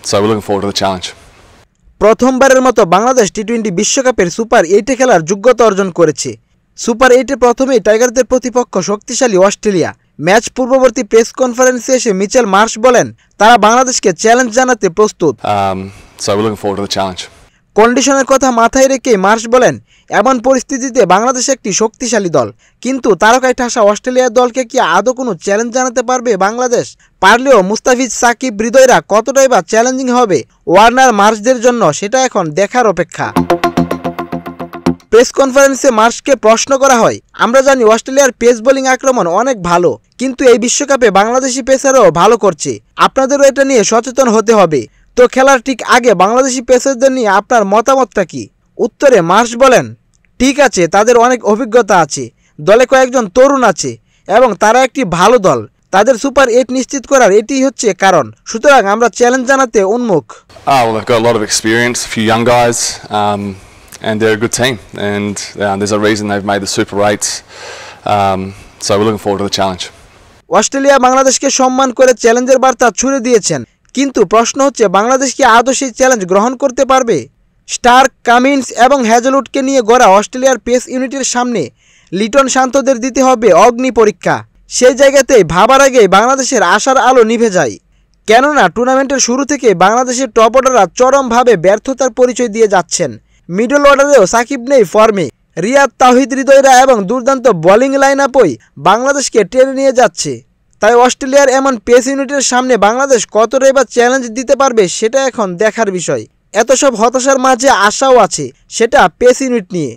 So we're looking forward to the challenge. প্রথমবারের মতো বাংলাদেশ টি-20 বিশ্বকাপের সুপার 8-এ খেলার যোগ্যতা অর্জন করেছে। সুপার 8-এ প্রথমেই টাইগারদের প্রতিপক্ষ শক্তিশালী অস্ট্রেলিয়া। ম্যাচ পূর্ববর্তী প্রেস কনফারেন্সে এসে মিচেল মার্শ বলেন, তারা বাংলাদেশকে চ্যালেঞ্জ জানাতে প্রস্তুত। So we're looking forward to the challenge. কন্ডিশনের কথা মাথায় রেখে মার্শ বলেন, এমন পরিস্থিতিতে বাংলাদেশ একটি শক্তিশালী দল, কিন্তু তারকায় ঠাসা অস্ট্রেলিয়ার দলকে কি আদৌ কোনো চ্যালেঞ্জ জানাতে পারবে বাংলাদেশ? পারলেও মুস্তাফিজ, সাকিব, হৃদয়রা কতটাই বা চ্যালেঞ্জিং হবে ওয়ার্নার, মার্শদের জন্য, সেটা এখন দেখার অপেক্ষা। প্রেস কনফারেন্সে মার্শকে প্রশ্ন করা হয়, আমরা জানি অস্ট্রেলিয়ার পেস বোলিং আক্রমণ অনেক ভালো, কিন্তু এই বিশ্বকাপে বাংলাদেশি পেসারও ভালো করছে, আপনাদেরও এটা নিয়ে সচেতন হতে হবে। তো খেলার ঠিক আগে বাংলাদেশি পেসারদের নিয়ে আপনার মতামতটা কি? উত্তরে মার্শ বলেন, ঠিক আছে, তাদের অনেক অভিজ্ঞতা আছে, দলে কয়েকজন তরুণ আছে এবং তারা একটি ভালো দল, তাদের সুপার 8 নিশ্চিত করার এটিই হচ্ছে কারণ, সুতরাং আমরা চ্যালেঞ্জ জানাতে উন্মুখ। Well, they've got a lot of experience, a few young guys, and they're a good team, and there's a reason they've made the Super 8s, so we're looking forward to the challenge. Australia বাংলাদেশকে সম্মান করে চ্যালেঞ্জের বার্তা ছুড়ে দিয়েছেন, কিন্তু প্রশ্ন হচ্ছে বাংলাদেশ কি আদৌ সেই চ্যালেঞ্জ গ্রহণ করতে পারবে? স্টার্ক, কামিন্স এবং হ্যাজেলউডকে নিয়ে গড়া অস্ট্রেলিয়ার পেস ইউনিটের সামনে লিটন শান্তদের দিতে হবে অগ্নি পরীক্ষা। সেই জায়গাতেই ভাবার আগেই বাংলাদেশের আশার আলো নিভে যায়, কেননা টুর্নামেন্টের শুরু থেকে বাংলাদেশের টপ অর্ডাররা চরমভাবে ব্যর্থতার পরিচয় দিয়ে যাচ্ছেন। মিডল অর্ডারেও সাকিব নেই ফর্মে, রিয়াদ, তাওহিদ, হৃদয়রা এবং দুর্দান্ত বোলিং লাইন আপই বাংলাদেশকে টেনে নিয়ে যাচ্ছে। তাই অস্ট্রেলিয়ার এমন পেস ইউনিটের সামনে বাংলাদেশ কতটাই বা চ্যালেঞ্জ দিতে পারবে সেটা এখন দেখার বিষয়। এত সব হতাশার মাঝে আশাও আছে, সেটা পেস ইউনিট নিয়ে।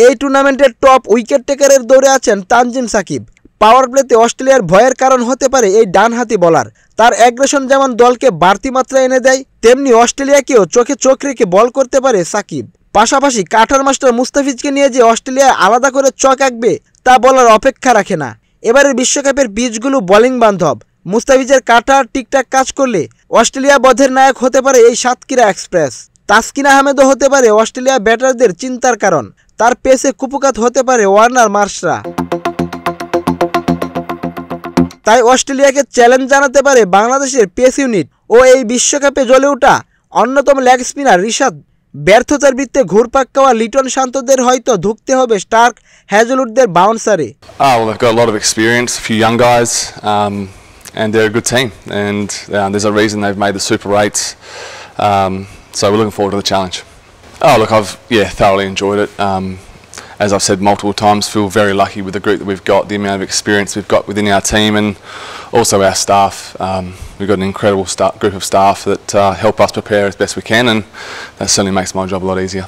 এই টুর্নামেন্টের টপ উইকেট টেকারের দৌড়ে আছেন তানজিম সাকিব। পাওয়ার প্লেতে অস্ট্রেলিয়ার ভয়ের কারণ হতে পারে এই ডানহাতি বোলার। তার অ্যাগ্রেশন যেমন দলকে বাড়তি মাত্রা এনে দেয়, তেমনি অস্ট্রেলিয়াকেও চোখে চোখ রেখে বল করতে পারে সাকিব। পাশাপাশি কাটার মাস্টার মুস্তাফিজকে নিয়ে যে অস্ট্রেলিয়া আলাদা করে চক আঁকবে তা বলার অপেক্ষা রাখে না। এবারের বিশ্বকাপের পিচগুলো বোলিং বান্ধব, মুস্তাফিজের কাটার ঠিকঠাক কাজ করলে অস্ট্রেলিয়া বধের নায়ক হতে পারে এই সাতক্ষীরা এক্সপ্রেস। তাসকিন আহমেদও হতে পারে অস্ট্রেলিয়া ব্যাটারদের চিন্তার কারণ, তার পেসে কুপকাত হতে পারে ওয়ার্নার, মার্শরা। তাই অস্ট্রেলিয়াকে চ্যালেঞ্জ জানাতে পারে বাংলাদেশের পেস ইউনিট ও এই বিশ্বকাপে জ্বলে ওঠা অন্যতম লেগ স্পিনার রিশাদ। ব্যর্থতার বৃত্তে ঘুরপাক খাওয়া লিটন শান্তদের হয়তো ধুঁকতে হবে Starc, হ্যাজেলউডদের বাউন্সারে। Well, they've got a lot of experience, a few young guys, and they're a good team, and there's a reason they've made the Super 8s, so we're looking forward to the challenge. Oh, look, I've thoroughly enjoyed it. As I've said multiple times, feel very lucky with the group that we've got, the amount of experience we've got within our team, and also our staff. We've got an incredible group of staff that help us prepare as best we can, and that certainly makes my job a lot easier.